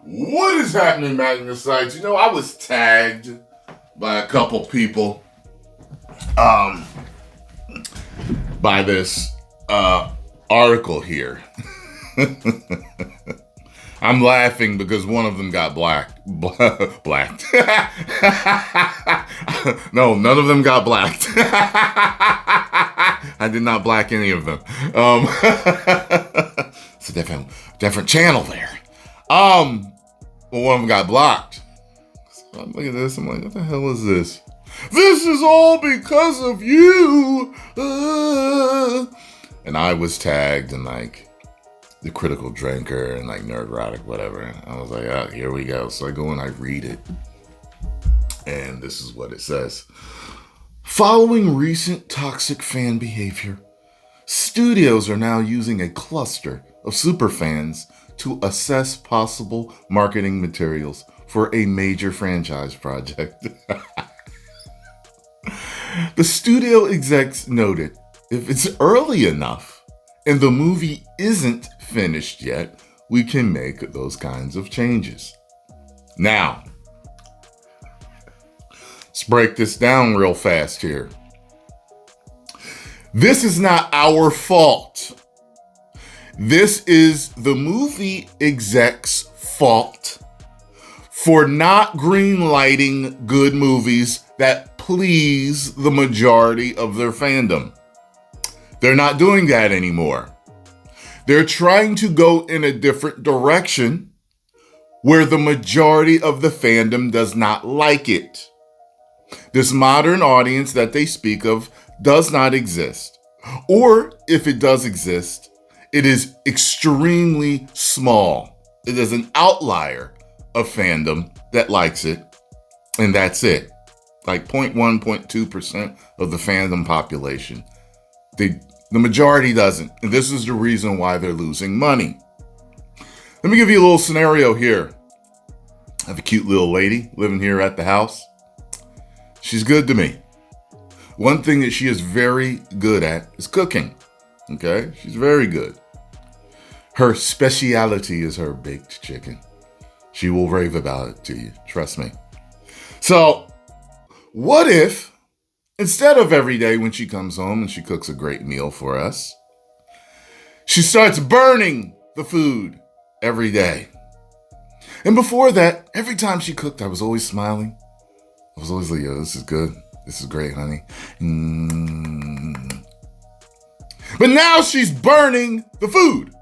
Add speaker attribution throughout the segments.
Speaker 1: What is happening, Magnus sites? I was tagged by a couple people by this article here. I'm laughing because one of them got blacked. No, none of them got blacked. I did not black any of them. It's a different channel there. Well, one of them got blocked. So I'm looking at this. I'm like, what the hell is this? This is all because of you. And I was tagged and like the critical drinker and like nerdrotic, whatever. I was like, oh, here we go. So I go and I read it. And this is what it says. Following recent toxic fan behavior, studios are now using a cluster of superfans to assess possible marketing materials for a major franchise project. The studio execs noted, if it's early enough and the movie isn't finished yet, we can make those kinds of changes. Now, let's break this down real fast here. This is not our fault. This is the movie exec's fault for not greenlighting good movies that please the majority of their fandom. They're not doing that anymore. They're trying to go in a different direction where the majority of the fandom does not like it. This modern audience that they speak of does not exist. Or if it does exist, it is extremely small. It is an outlier of fandom that likes it, and that's it. Like 0.1, 0.2% of the fandom population. The majority doesn't, and this is the reason why they're losing money. Let me give you a little scenario here. I have a cute little lady living here at the house. She's good to me. One thing that she is very good at is cooking. Okay? She's very good. Her speciality is her baked chicken. She will rave about it to you. Trust me. So, what if, instead of every day when she comes home and she cooks a great meal for us, she starts burning the food every day? And before that, every time she cooked, I was always smiling. I was always like, yo, this is good. This is great, honey. But now she's burning the food.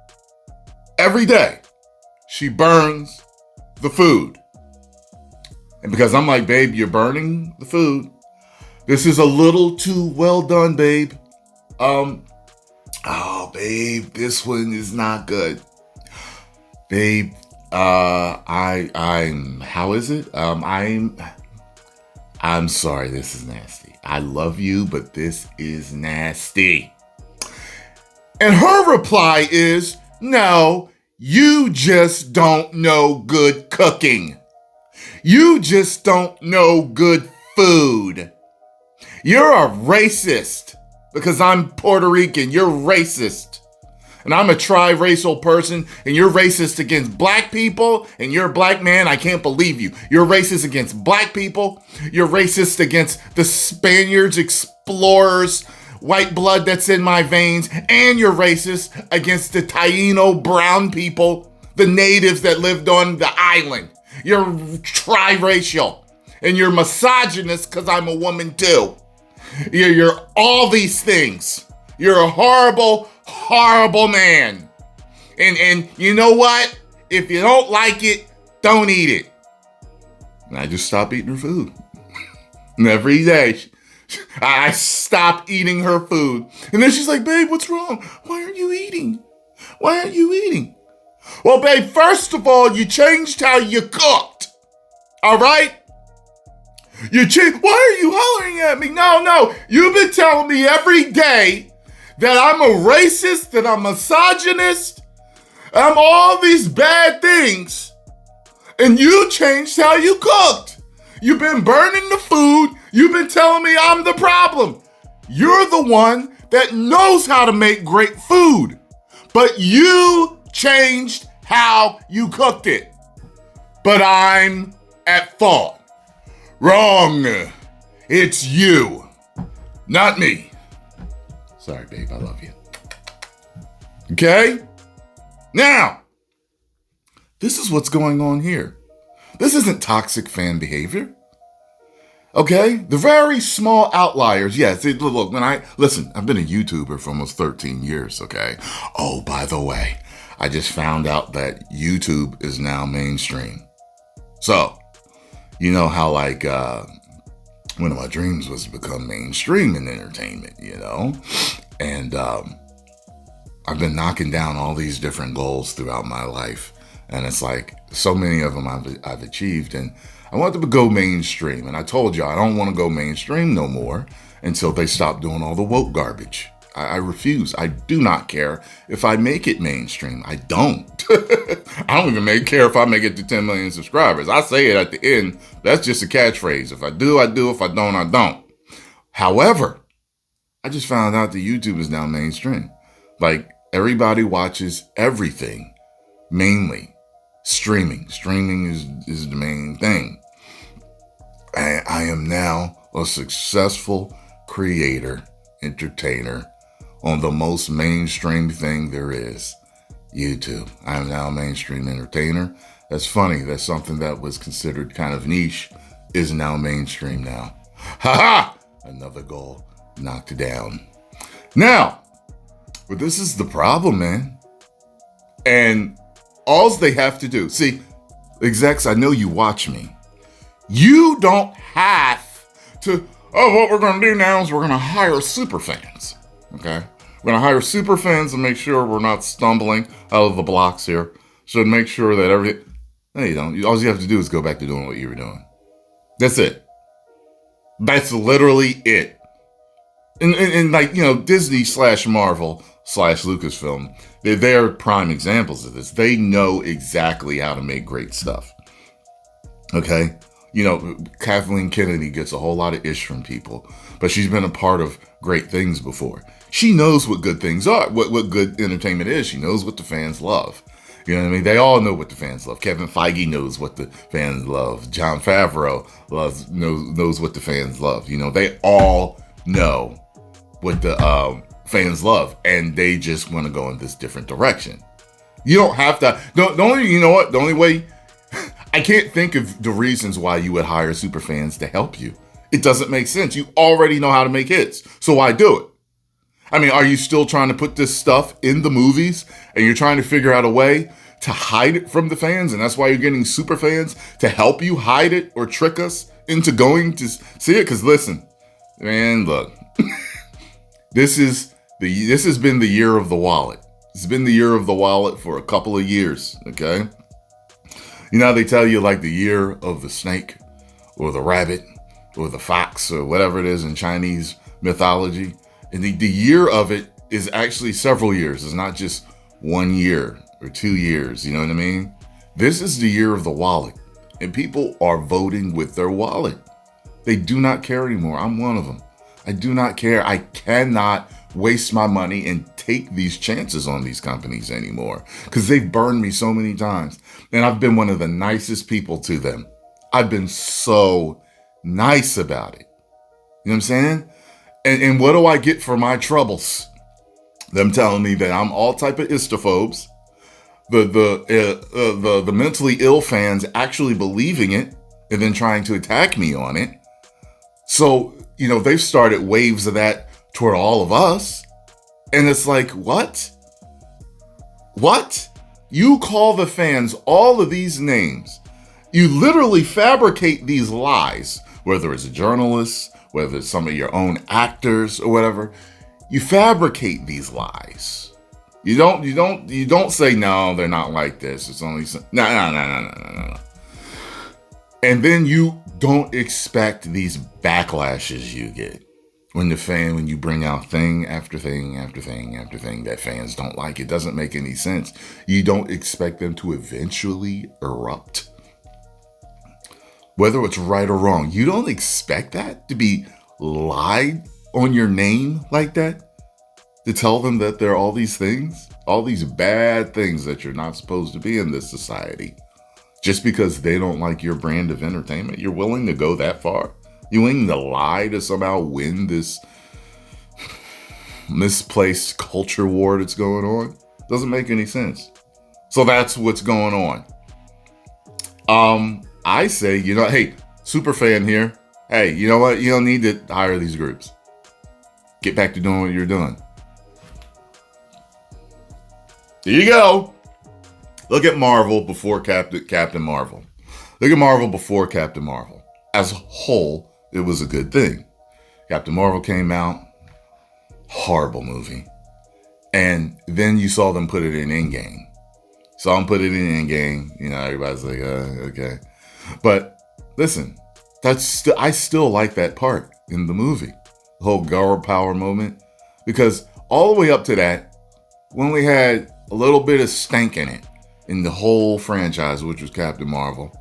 Speaker 1: Every day, she burns the food. And because I'm like, babe, you're burning the food. This is a little too well done, babe. Oh, babe, this one is not good. Babe, how is it? I'm sorry, this is nasty. I love you, but this is nasty. And her reply is, no, you just don't know good cooking. You just don't know good food. You're a racist because I'm Puerto Rican. You're racist. And I'm a tri-racial person, and you're racist against black people, and you're a black man. I can't believe you. You're racist against black people. You're racist against the Spaniards, explorers, white blood that's in my veins, and you're racist against the Taino brown people, the natives that lived on the island. You're tri-racial, and you're misogynist because I'm a woman too. You're all these things. You're a horrible, horrible man. And you know what? If you don't like it, don't eat it. And I just stopped eating her food. And every day, I stopped eating her food. And then she's like, babe, what's wrong? Why aren't you eating? Why aren't you eating? Well, babe, first of all, you changed how you cooked. All right? Why are you hollering at me? No. You've been telling me every day that I'm a racist, that I'm misogynist, I'm all these bad things. And you changed how you cooked. You've been burning the food. You've been telling me I'm the problem. You're the one that knows how to make great food. But you changed how you cooked it. but I'm at fault. Wrong. It's you, not me. Sorry, babe, I love you. Okay? Now, this is what's going on here. This isn't toxic fan behavior. Okay? The very small outliers, yes. Look, I've been a YouTuber for almost 13 years, okay? Oh, by the way, I just found out that YouTube is now mainstream. So, you know how one of my dreams was to become mainstream in entertainment, And I've been knocking down all these different goals throughout my life. And it's like so many of them I've achieved. And I wanted to go mainstream. And I told you I don't want to go mainstream no more until they stop doing all the woke garbage. I refuse. I do not care if I make it mainstream. I don't. I don't even care if I make it to 10 million subscribers. I say it at the end. That's just a catchphrase. If I do, I do. If I don't, I don't. However, I just found out that YouTube is now mainstream. Like, everybody watches everything, mainly streaming. Streaming is the main thing. I am now a successful creator, entertainer on the most mainstream thing there is, YouTube. I am now a mainstream entertainer. That's funny. That's something that was considered kind of niche is now mainstream now. Ha ha! Another goal knocked down. Now, but this is the problem, man. And all they have to do, see, execs, I know you watch me. You don't have to, what we're going to do now is we're going to hire super fans. Okay? We're going to hire super fans and make sure we're not stumbling out of the blocks here. So make sure that no, you don't. All you have to do is go back to doing what you were doing. That's it. That's literally it. And Disney / Marvel / Lucasfilm, they're prime examples of this. They know exactly how to make great stuff. Okay? Kathleen Kennedy gets a whole lot of ish from people, but she's been a part of great things before. She knows what good things are, what good entertainment is. She knows what the fans love. You know what I mean? They all know what the fans love. Kevin Feige knows what the fans love. Jon Favreau knows what the fans love. They all know what the fans love, and they just want to go in this different direction. You don't have to. The only way, I can't think of the reasons why you would hire super fans to help you. It doesn't make sense. You already know how to make hits, so why do it? I mean, are you still trying to put this stuff in the movies and you're trying to figure out a way to hide it from the fans? And that's why you're getting super fans to help you hide it or trick us into going to see it? Because listen, man, look, this has been the year of the wallet. It's been the year of the wallet for a couple of years, okay? They tell you like the year of the snake or the rabbit or the fox or whatever it is in Chinese mythology. And the year of it is actually several years. It's not just 1 year or 2 years. You know what I mean? This is the year of the wallet. And people are voting with their wallet. They do not care anymore. I'm one of them. I do not care. I cannot waste my money and take these chances on these companies anymore because they've burned me so many times. And I've been one of the nicest people to them. I've been so nice about it. You know what I'm saying? And what do I get for my troubles? Them telling me that I'm all type of istophobes. The mentally ill fans actually believing it and then trying to attack me on it. So, they've started waves of that toward all of us. And it's like, what? What? You call the fans all of these names. You literally fabricate these lies, whether it's a journalist, whether it's some of your own actors or whatever. You fabricate these lies. You don't say, no, they're not like this. It's only, no. And then you don't expect these backlashes you get when you bring out thing after thing after thing after thing that fans don't like. It doesn't make any sense. You don't expect them to eventually erupt. Whether it's right or wrong, you don't expect that to be lied on your name like that? To tell them that there are all these things, all these bad things that you're not supposed to be in this society. Just because they don't like your brand of entertainment, you're willing to go that far? You willing to lie to somehow win this misplaced culture war that's going on? Doesn't make any sense. So that's what's going on. I say, hey, super fan here. Hey, you know what? You don't need to hire these groups. Get back to doing what you're doing. There you go. Look at Marvel before Captain Marvel. Look at Marvel before Captain Marvel. As a whole, it was a good thing. Captain Marvel came out, horrible movie. And then you saw them put it in Endgame. Saw them put it in Endgame. Everybody's like, okay. But listen, I still like that part in the movie. The whole girl power moment. Because all the way up to that, when we had a little bit of stank in it, in the whole franchise, which was Captain Marvel.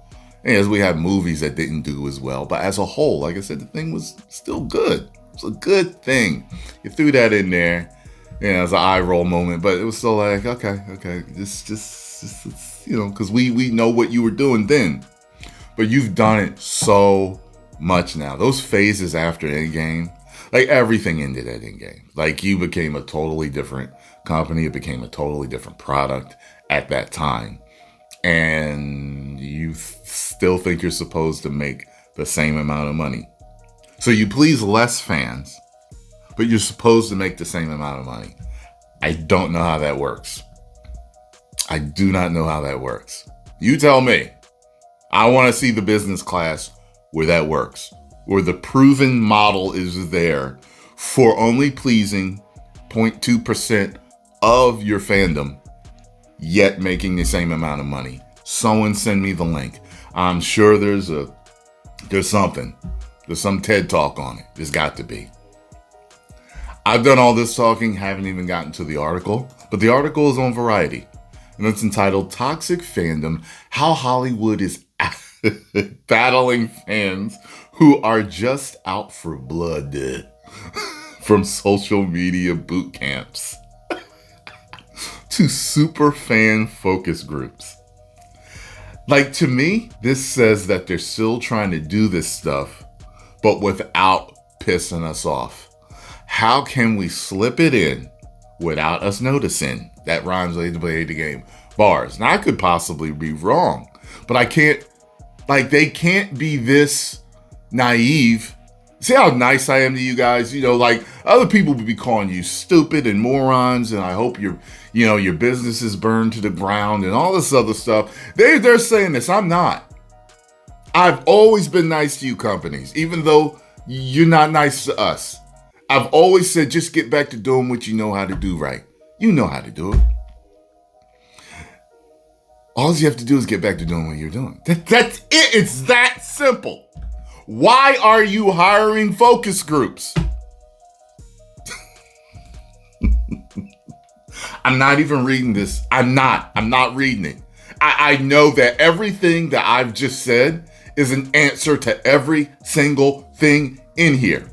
Speaker 1: And as we had movies that didn't do as well. But as a whole, like I said, the thing was still good. It's a good thing. You threw that in there. It's an eye roll moment. But it was still like, okay. Just because we know what you were doing then. But you've done it so much now. Those phases after Endgame, like everything ended at Endgame. Like you became a totally different company. It became a totally different product at that time. And you still think you're supposed to make the same amount of money. So you please less fans, but you're supposed to make the same amount of money. I don't know how that works. I do not know how that works. You tell me. I want to see the business class where that works, where the proven model is there for only pleasing 0.2% of your fandom, yet making the same amount of money. Someone send me the link. I'm sure there's something. There's some TED Talk on it. There's got to be. I've done all this talking, haven't even gotten to the article, but the article is on Variety, and it's entitled Toxic Fandom, How Hollywood is Battling Fans Who Are Just Out for Blood from Social Media Boot Camps to super fan focus groups. Like, to me, this says that they're still trying to do this stuff, but without pissing us off. How can we slip it in without us noticing? That rhymes with to play the game. Bars. Now, I could possibly be wrong, but I can't, they can't be this naive. See how nice I am to you guys? Other people would be calling you stupid and morons, and I hope your business is burned to the ground and all this other stuff. They're saying this. I'm not. I've always been nice to you companies, even though you're not nice to us. I've always said, just get back to doing what you know how to do right. You know how to do it. All you have to do is get back to doing what you're doing. That's it. It's that simple. Why are you hiring focus groups? I'm not even reading this. I'm not reading it. I know that everything that I've just said is an answer to every single thing in here.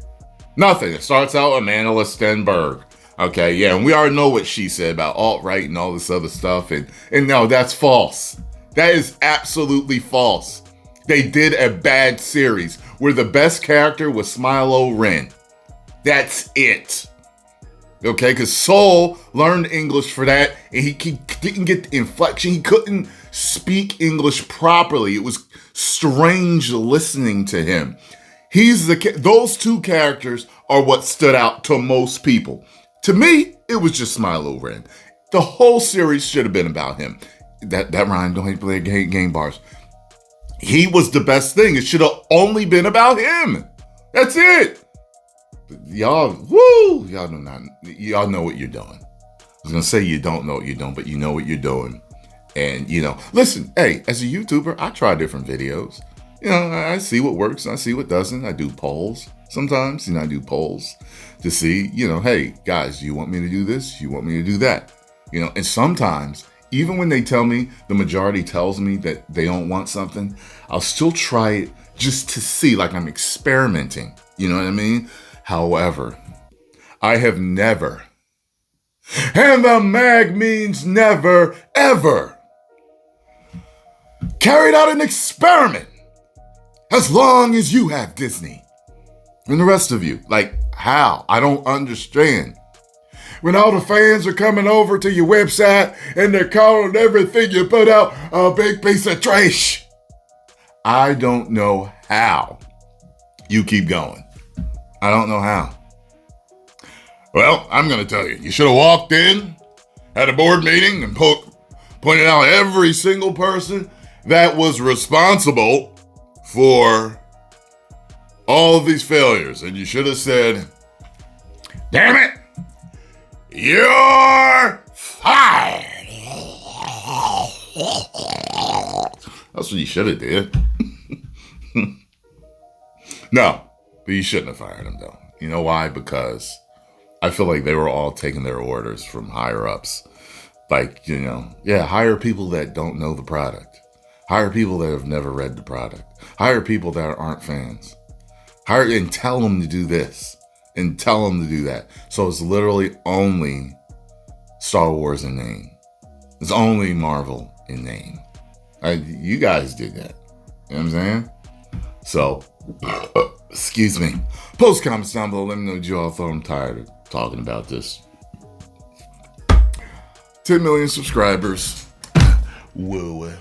Speaker 1: Nothing. It starts out Amanda Stenberg. Okay, yeah, and we already know what she said about alt-right and all this other stuff. And no, that's false. That is absolutely false. They did a bad series where the best character was Smilo Ren. That's it. Okay, because Soul learned English for that, and he didn't get the inflection. He couldn't speak English properly. It was strange listening to him. Those two characters are what stood out to most people. To me, it was just Smilo Ren. The whole series should have been about him. That rhyme, don't hate play game bars. He was the best thing. It should have only been about him. That's it. Y'all know what you're doing. I was going to say you don't know what you're doing, but you know what you're doing. And, listen, hey, as a YouTuber, I try different videos. I see what works and I see what doesn't. I do polls sometimes. I do polls to see, hey, guys, do you want me to do this? You want me to do that? And sometimes, even when they tell me, the majority tells me that they don't want something, I'll still try it just to see, like I'm experimenting. You know what I mean? However, I have never, and the mag means never, ever, carried out an experiment as long as you have Disney. And the rest of you, like, how? I don't understand. When all the fans are coming over to your website and they're calling everything you put out a big piece of trash. I don't know how you keep going. I don't know how. Well, I'm going to tell you. You should have walked in, had a board meeting, and pointed out every single person that was responsible for all of these failures. And you should have said, damn it, you're fired. That's what you should have did. No, but you shouldn't have fired him, though. You know why? Because I feel like they were all taking their orders from higher ups. Like, hire people that don't know the product. Hire people that have never read the product. Hire people that aren't fans. Hire and tell them to do this and tell them to do that. So it's literally only Star Wars in name. It's only Marvel in name. You guys did that. You know what I'm saying? So, excuse me. Post comments down below. Let me know what you all thought. I'm tired of talking about this. 10 million subscribers. Woo.